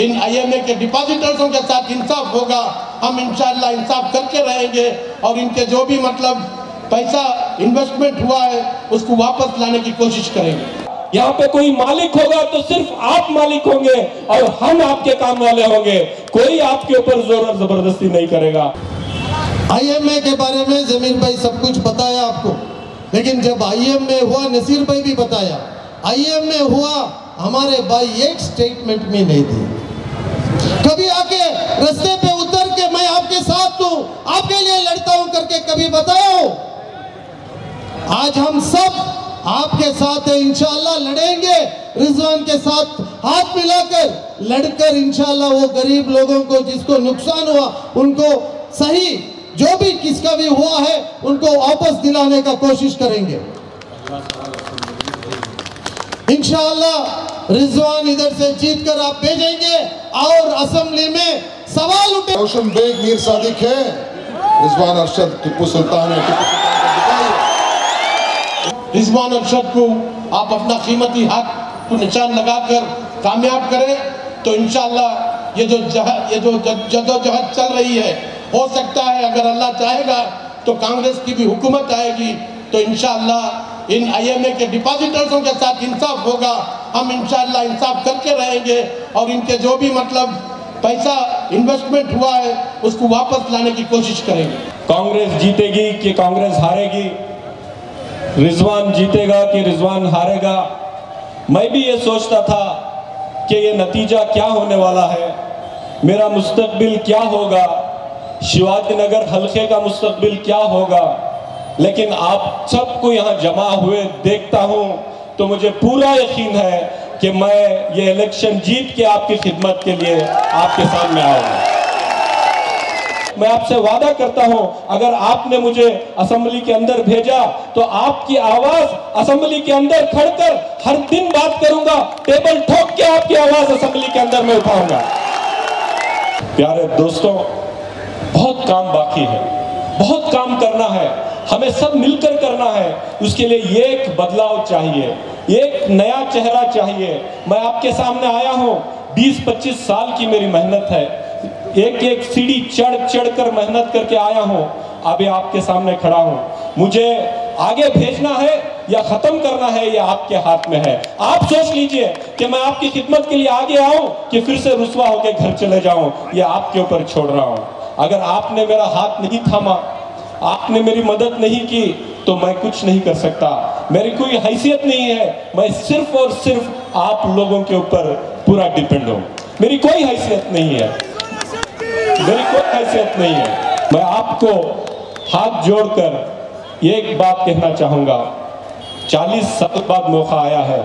इन IMA के डिपॉजिटर्सों के साथ इंसाफ होगा। हम इंशाअल्लाह इंसाफ करके रहेंगे और इनके जो भी मतलब पैसा इन्वेस्टमेंट हुआ है उसको वापस लाने की कोशिश करेंगे। यहाँ पे कोई मालिक होगा तो सिर्फ आप मालिक होंगे और हम आपके काम वाले होंगे। कोई आपके ऊपर जोर और जबरदस्ती नहीं करेगा। IMA के बारे में जमीर भाई सब कुछ बताया आपको, लेकिन जब IMA हुआ नसीर भाई भी बताया, IMA हुआ हमारे भाई एक स्टेटमेंट में नहीं थे। कभी आके रास्ते पे उतर के मैं आपके साथ हूं, आपके लिए लड़ता हूं करके कभी बताया हो? आज हम सब आपके साथ है, इंशाअल्लाह लड़ेंगे। रिजवान के साथ हाथ मिलाकर लड़कर इंशाअल्लाह वो गरीब लोगों को जिसको नुकसान हुआ उनको सही जो भी किसका भी हुआ है उनको वापस दिलाने का कोशिश करेंगे इंशाअल्लाह। रिजवान इधर से जीत कर आप भेजेंगे और असेंबली में सवाल उठे। रोशन बेग मीर सादिक है, रिजवान अरशद टिप्पू सुल्तान है। रिजवान अरशद को आप अपना कीमती हाथ को निशान लगाकर कामयाब करें तो इंशाअल्लाह ये जो जदोजहद चल रही है, हो सकता है अगर अल्लाह चाहेगा तो कांग्रेस की भी हुकूमत आएगी तो इंशाअल्लाह इन IMA के डिपॉजिटर्सों के साथ इंसाफ होगा। हम इंशाअल्लाह इंसाफ करके रहेंगे और इनके जो भी मतलब पैसा इन्वेस्टमेंट हुआ है उसको वापस लाने की कोशिश करेंगे। कांग्रेस जीतेगी कि कांग्रेस हारेगी, रिजवान जीतेगा कि रिजवान हारेगा, मैं भी ये सोचता था कि ये नतीजा क्या होने वाला है, मेरा मुस्तकबिल क्या होगा, शिवाजी नगर हल्के का मुस्तकबिल क्या होगा। लेकिन आप सबको यहाँ जमा हुए देखता हूँ तो मुझे पूरा यकीन है कि मैं ये इलेक्शन जीत के आपकी खिदमत के लिए आपके सामने आऊँगा। मैं आपसे वादा करता हूं अगर आपने मुझे असेंबली के अंदर भेजा तो आपकी आवाज असेंबली के अंदर खड़कर हर दिन बात करूंगा, टेबल ठोक के आपकी आवाज असेंबली के अंदर में उठाऊंगा। प्यारे दोस्तों, बहुत काम बाकी है, बहुत काम करना है, हमें सब मिलकर करना है। उसके लिए एक बदलाव चाहिए, एक नया चेहरा चाहिए। मैं आपके सामने आया हूं, 20-25 साल की मेरी मेहनत है, एक एक सीढ़ी चढ़ कर मेहनत करके आया हूं, अभी आपके सामने खड़ा हूं। मुझे आगे भेजना है या खत्म करना है ये आपके हाथ में है। आप सोच लीजिए कि मैं आपकी खिदमत के लिए आगे आऊं कि फिर से रुसवा होकर घर चले जाऊं, ये आपके ऊपर छोड़ रहा हूं। अगर आपने मेरा हाथ नहीं थामा, आपने मेरी मदद नहीं की तो मैं कुछ नहीं कर सकता। मेरी कोई हैसियत नहीं है, मैं सिर्फ और सिर्फ आप लोगों के ऊपर पूरा डिपेंड हूं। मेरी कोई हैसियत नहीं है, मेरी कोई हैसियत नहीं है। मैं आपको हाथ जोड़कर एक बात कहना चाहूंगा, 40 साल बाद मौका आया है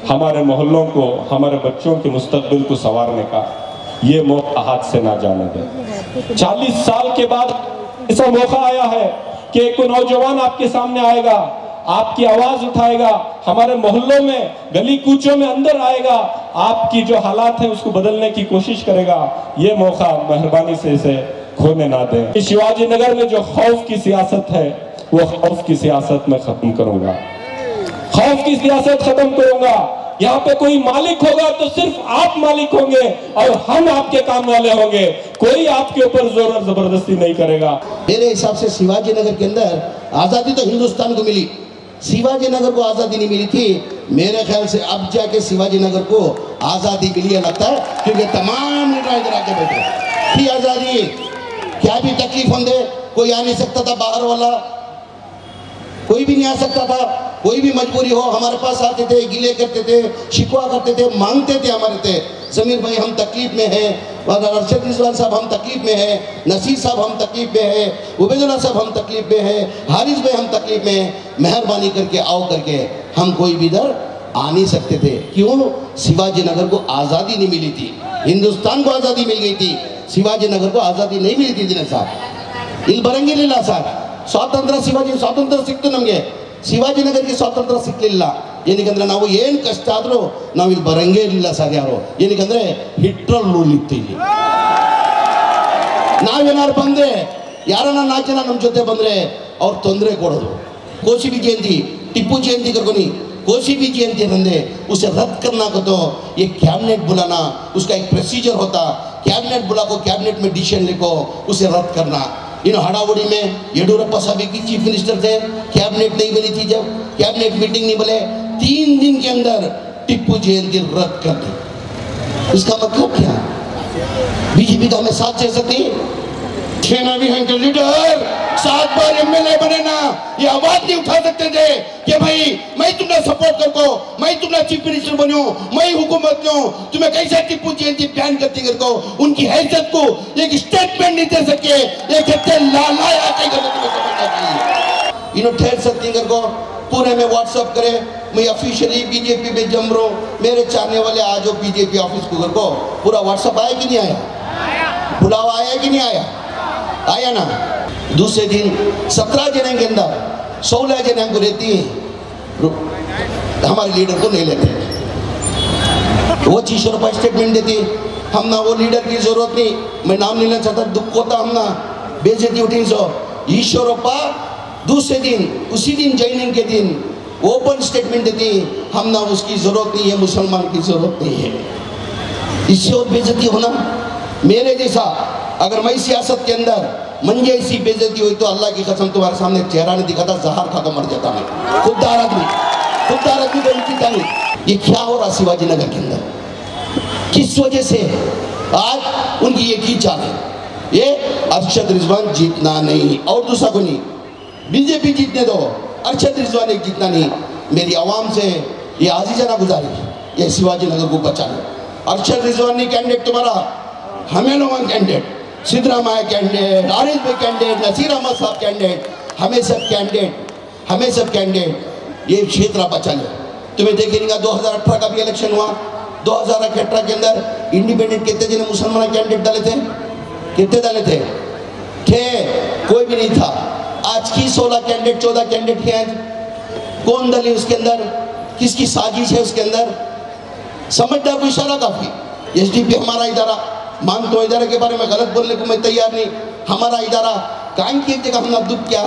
हमारे मोहल्लों को, हमारे बच्चों के मुस्तकबिल को संवारने का। ये मौका हाथ से ना जाने दें। 40 साल के बाद ऐसा मौका आया है कि एक नौजवान आपके सामने आएगा, आपकी आवाज उठाएगा, हमारे मोहल्लों में गली कूचों में अंदर आएगा, आपकी जो हालात है उसको बदलने की कोशिश करेगा। ये मौका मेहरबानी से इसे खोने ना दें। शिवाजी नगर में जो खौफ की सियासत है वो खौफ की सियासत में खत्म करूंगा, खौफ की सियासत खत्म करूंगा। यहाँ पे कोई मालिक होगा तो सिर्फ आप मालिक होंगे और हम आपके काम वाले होंगे। कोई आपके ऊपर जोर और जबरदस्ती नहीं करेगा। मेरे हिसाब से शिवाजी नगर के अंदर आजादी तो हिंदुस्तान को मिली, शिवाजी नगर को आजादी नहीं मिली थी। मेरे ख्याल से अब जाके शिवाजी नगर को आजादी मिली है लगता है, क्योंकि तमाम लीडर इधर आके बैठे थी। आजादी क्या भी तकलीफ होंगे, कोई आ नहीं सकता था, बाहर वाला कोई भी नहीं आ सकता था, कोई भी मजबूरी हो हमारे पास आते थे, गिले करते थे, शिकवा करते थे, मांगते थे हमारे थे, जमीर भाई हम तकलीफ में हैं, अरशद रिजवान साहब हम तकलीफ में हैं, नसीर साहब हम तकलीफ में हैं, उबैदुल्लाह साहब हम तकलीफ में हैं, हारिस भाई हम तकलीफ में हैं, मेहरबानी करके आओ करके। हम कोई भी इधर आ नहीं सकते थे। क्यों? शिवाजी नगर को आज़ादी नहीं मिली थी, हिंदुस्तान को आज़ादी मिल गई थी, शिवाजी नगर को आज़ादी नहीं मिली थी। दिनेश साहब ಇಲ್ಲಿ ಬರಂಗಿರಲಿಲ್ಲ ಸರ್, ಸ್ವಾತಂತ್ರ್ಯ ಶಿವಾಜಿ ಸ್ವಾತಂತ್ರ್ಯ ಸಿಕ್ತು ನಮಗೆ, ಶಿವಾಜಿ ನಗರಿಗೆ ಸ್ವಾತಂತ್ರ್ಯ ಸಿಕ್ಕಲಿಲ್ಲ. ಏನಕ್ಕಂದ್ರೆ ನಾವು ಏನು ಕಷ್ಟ ಆದರೂ ನಾವು ಇಲ್ಲಿ ಬರಂಗೇ ಇರಲಿಲ್ಲ ಸರ್ ಯಾರು. ಏನಕ್ಕಂದ್ರೆ ಹಿಟ್ಲರ್ ರೂಲ್ ಇತ್ತು ಇಲ್ಲಿ. ನಾವೇನಾದ್ರು ಬಂದರೆ ಯಾರನ್ನ 4 ಜನ ನಮ್ಮ ಜೊತೆ ಬಂದರೆ ಅವ್ರು ತೊಂದರೆ ಕೊಡೋದು. ಕೋಶಿಬಿ ಜಯಂತಿ, ಟಿಪ್ಪು ಜಯಂತಿ ಕರ್ಕೊನಿ, कोसी भी जयंती रंधे उसे रद्द करना को तो ये कैबिनेट बुलाना, उसका एक प्रोसीजर होता, कैबिनेट बुला को कैबिनेट में डिसीजन लिखो उसे रद्द करना। इन हड़ावड़ी में येडियुरप्पा साहब की चीफ मिनिस्टर थे, कैबिनेट नहीं बनी थी, जब कैबिनेट मीटिंग नहीं बोले 3 दिन के अंदर टिप्पू जयंती रद्द कर दी। इसका मतलब क्या? बीजेपी का हमें साथ दे सकती खेना भी है लीडर 7 बार एमएलए बने ना, ये आवाज नहीं उठा सकते थे कि भाई मैं तुम्हें सपोर्ट कर को, मैं तुम्हें चीफ मिनिस्टर बनो, मैं हुकूमत लो, तुम्हें कैसे टिप्पू जयंती बैन करती कर को, उनकी हैसियत को एक स्टेटमेंट नहीं दे सके, एक लाया तुम्हें समझना चाहिए। इन्होंने ठहर सकती कर को पूरे में व्हाट्सएप करे, मैं ऑफिशियली बीजेपी में जम रहा हूँ, मेरे चाहने वाले आज बीजेपी ऑफिस को को पूरा व्हाट्सएप आया कि नहीं आया, बुलावा आया कि नहीं आया, आया ना। दूसरे दिन 17 जने के अंदर 16 जने को रहती है, हमारे लीडर को नहीं लेते, वो ईश्वरप्पा स्टेटमेंट देती, हम ना वो लीडर की जरूरत नहीं, मैं नाम नहीं लेना चाहता, दुख होता हम ना बेइज्जती उठी। सो ईश्वरप्पा दूसरे दिन उसी दिन ज्वाइनिंग के दिन ओपन स्टेटमेंट देती, हम ना उसकी जरूरत नहीं है, मुसलमान की जरूरत नहीं है। इससे और बेइज्जती होना मेरे जैसा, अगर मैं सियासत के अंदर मंजे ऐसी बेइज्जती हुई तो अल्लाह की कसम तुम्हारे सामने चेहरा नहीं दिखाता, जहर खाकर मर जाता मैं। खुददार आदमी को उनकी जानी। ये क्या हो रहा शिवाजी नगर के अंदर, किस वजह से आज उनकी एक ही चाल है, ये अरशद रिजवान जीतना नहीं और दूसरा को नहीं, बीजेपी जीतने दो, अरशद रिजवान एक जीतना नहीं। मेरी आवाम से ये आजीजाना गुजारिश, ये शिवाजी नगर को बचा लो। अरशद रिजवान नहीं कैंडिडेट तुम्हारा, हमें लोग कैंडिडेट, सिद्धरामैया कैंडिडेट, आरिफ भाई कैंडिडेट, नसीर अहमद साहब कैंडिडेट, हमें सब कैंडिडेट ये क्षेत्र बचा लो। तुम्हें देखेगा 2018 का भी इलेक्शन हुआ, 2018 के अंदर इंडिपेंडेंट कितने जने मुसलमान कैंडिडेट डाले थे, कितने डाले थे? कोई भी नहीं था। आज की 16 कैंडिडेट 14 कैंडिडेट हैं, कौन दल है उसके अंदर, किसकी साजिश है उसके अंदर, समझदार को इशारा काफी। एसडीपी हमारा इदारा, मानतो इदारे के बारे में गलत बोलने को मैं तैयार नहीं, हमारा इदारा काम की जगह हमने दुख किया,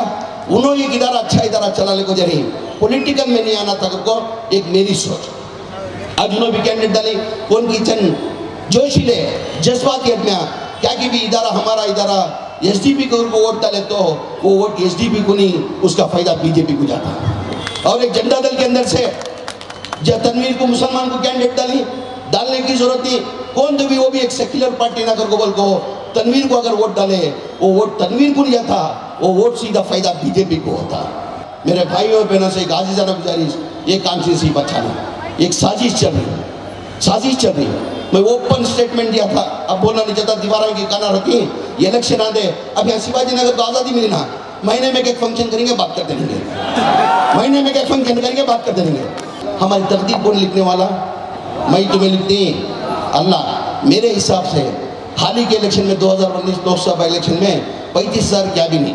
उन्होंने एक इदारा अच्छा इदारा चलाने को जरिए पॉलिटिकल में नहीं आना था को, एक मेरी सोच। आज उन्होंने भी कैंडिडेट डाली, कौन किचन जोशीले जज्बाती आदमी क्या कि भी इदारा हमारा इदारा एसडीपी को वोट डाले तो वो वोट एसडीपी को नहीं, उसका फायदा बीजेपी को जाता। और एक जनता दल के अंदर से जब तनवीर को मुसलमान को कैंडिडेट डालने की जरूरत नहीं, कौन तो भी वो भी एक सेक्युलर पार्टी ना कर को बोल को तनवीर को अगर वोट डाले वो वोट तनवीर को नहीं जाता, वो वोट सीधा फायदा बीजेपी को होता। मेरे भाई और बहनों से एक आजीजाना गुजारिश, ये कॉन्स्टिट्यूंसी बचाना, एक साजिश चल रही। मैं ओपन स्टेटमेंट दिया था, अब बोलना नहीं चाहता, दीवारों की काना रखी, ये इलेक्शन आते, अब यहाँ शिवाजी नगर को आज़ादी मिली ना, महीने में एक फंक्शन करेंगे बात कर देंगे, महीने में एक फंक्शन करेंगे बात कर देंगे। हमारी तकदीर कौन लिखने वाला, मैं तुम्हें लिखती अल्लाह। मेरे हिसाब से हाल ही के इलेक्शन में 2019 लोकसभा इलेक्शन में 35,000 क्या भी नहीं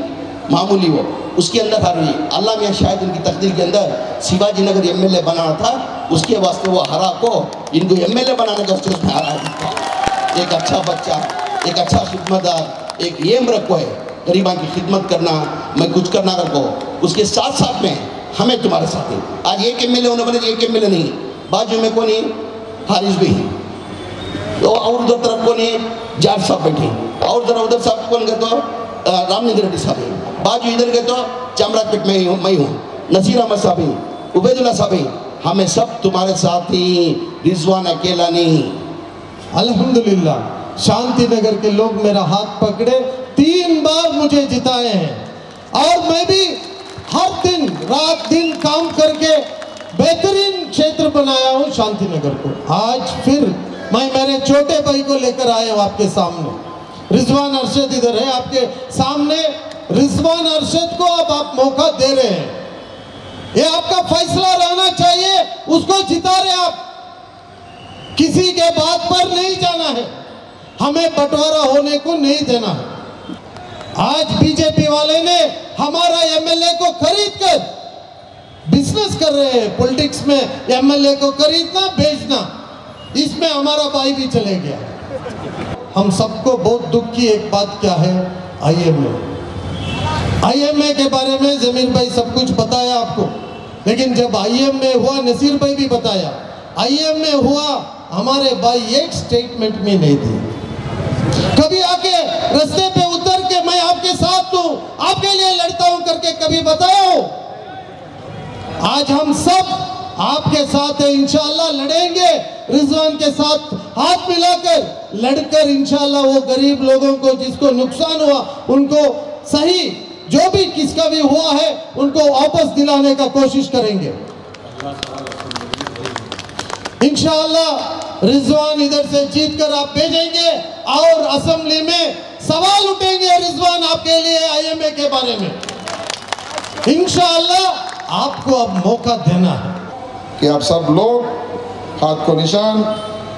मामूली वो, उसके अंदर हार हुई। अल्लाह में शायद उनकी तकदीर के अंदर शिवाजी नगर एमएलए बनाना था, उसके वास्ते वो हरा को इनको एमएलए बनाने का उसमें हरा है। एक अच्छा बच्चा, एक अच्छा खिदमतदार, एक एम रखो है गरीबा की खिदमत करना, मैं कुछ करना रखो, उसके साथ साथ में हमें तुम्हारे साथ है। आज एक एमएलए होने वाले, एक एमएलए नहीं, बाजू में कौन है, हारिस भी है, तो और उधर तरफ कौन है, जाट साहब बैठे, और उधर साहब कौन गए तो रामनिंद्र रेड्डी साहब है, बाजू इधर गए तो चामराजपेट में मैं हूँ, नसीर अहमद साहब है, उबैदुल्ला साहब है, हमें सब तुम्हारे साथ ही, रिजवान अकेला नहीं। अल्हम्दुलिल्लाह शांति नगर के लोग मेरा हाथ पकड़े, 3 बार मुझे जिताए हैं और मैं भी हर दिन रात दिन काम करके बेहतरीन क्षेत्र बनाया हूँ शांति नगर को। आज फिर मैं मेरे छोटे भाई को लेकर आया हूँ आपके सामने, रिजवान अरशद इधर है आपके सामने। रिजवान अरशद को अब आप मौका दे रहे हैं, ये आपका फैसला रहना चाहिए, उसको जिता रहे आप, किसी के बात पर नहीं जाना है, हमें बंटवारा होने को नहीं देना है। आज बीजेपी वाले ने हमारा एमएलए को खरीद कर बिजनेस कर रहे हैं, पॉलिटिक्स में एमएलए को खरीदना बेचना, इसमें हमारा भाई भी चले गया। हम सबको बहुत दुख की एक बात क्या है, आईएमए के बारे में जमीर भाई सब कुछ बताया आपको। लेकिन जब आईएम में हुआ, नसीर भाई भी बताया, आईएम में हुआ, हमारे भाई एक स्टेटमेंट में नहीं दी। कभी आके रास्ते पे उतर के मैं आपके साथ हूं, आपके लिए लड़ता हूं करके कभी बताया हो? आज हम सब आपके साथ है, इंशाअल्लाह लड़ेंगे रिजवान के साथ हाथ मिलाकर, लड़कर इंशाअल्लाह वो गरीब लोगों को जिसको नुकसान हुआ उनको सही, जो भी किसका भी हुआ है उनको वापस दिलाने का कोशिश करेंगे इंशाअल्लाह। रिजवान इधर से जीत कर आप भेजेंगे और असेंबली में सवाल उठेंगे रिजवान आपके लिए आईएमए के बारे में। इंशाअल्लाह आपको अब मौका देना है कि आप सब लोग हाथ को निशान,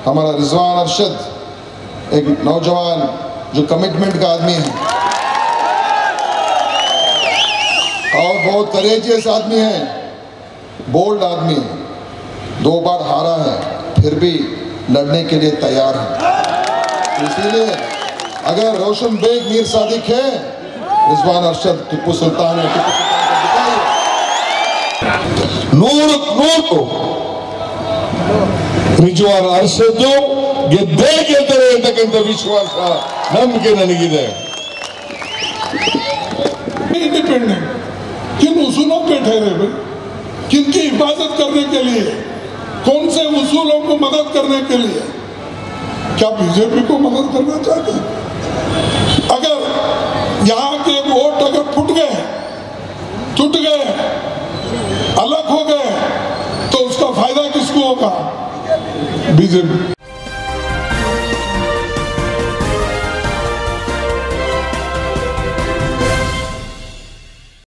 हमारा रिजवान अरशद एक नौजवान जो कमिटमेंट का आदमी है और बहुत करेजियस आदमी है, बोल्ड आदमी है, 2 बार हारा है फिर भी लड़ने के लिए तैयार है। इसीलिए अगर रोशन बेग मीर सादिक है, रिजवान अरशद टिप्पू सुल्तान है, टिप्पू सुल्तान को नूर को ರಿಜ್ವಾನ್ ಅರಸದ್ದು ಗೆದ್ದೇ ಗೆಲ್ತಾರೆ ಅಂತಕ್ಕಂಥ ವಿಶ್ವಾಸ ನಂಬಿಕೆ ನನಗಿದೆ। इंडिपेंडेंट किन उसूलों पे ठहरे हुए, किनकी हिफाजत करने के लिए, कौन से उसूलों को मदद करने के लिए? क्या बीजेपी को मदद करना चाहते हैं? अगर यहाँ के वोट अगर फूट गए, टूट गए, अलग हो गए तो उसका फायदा किसको होगा? बीजेपी।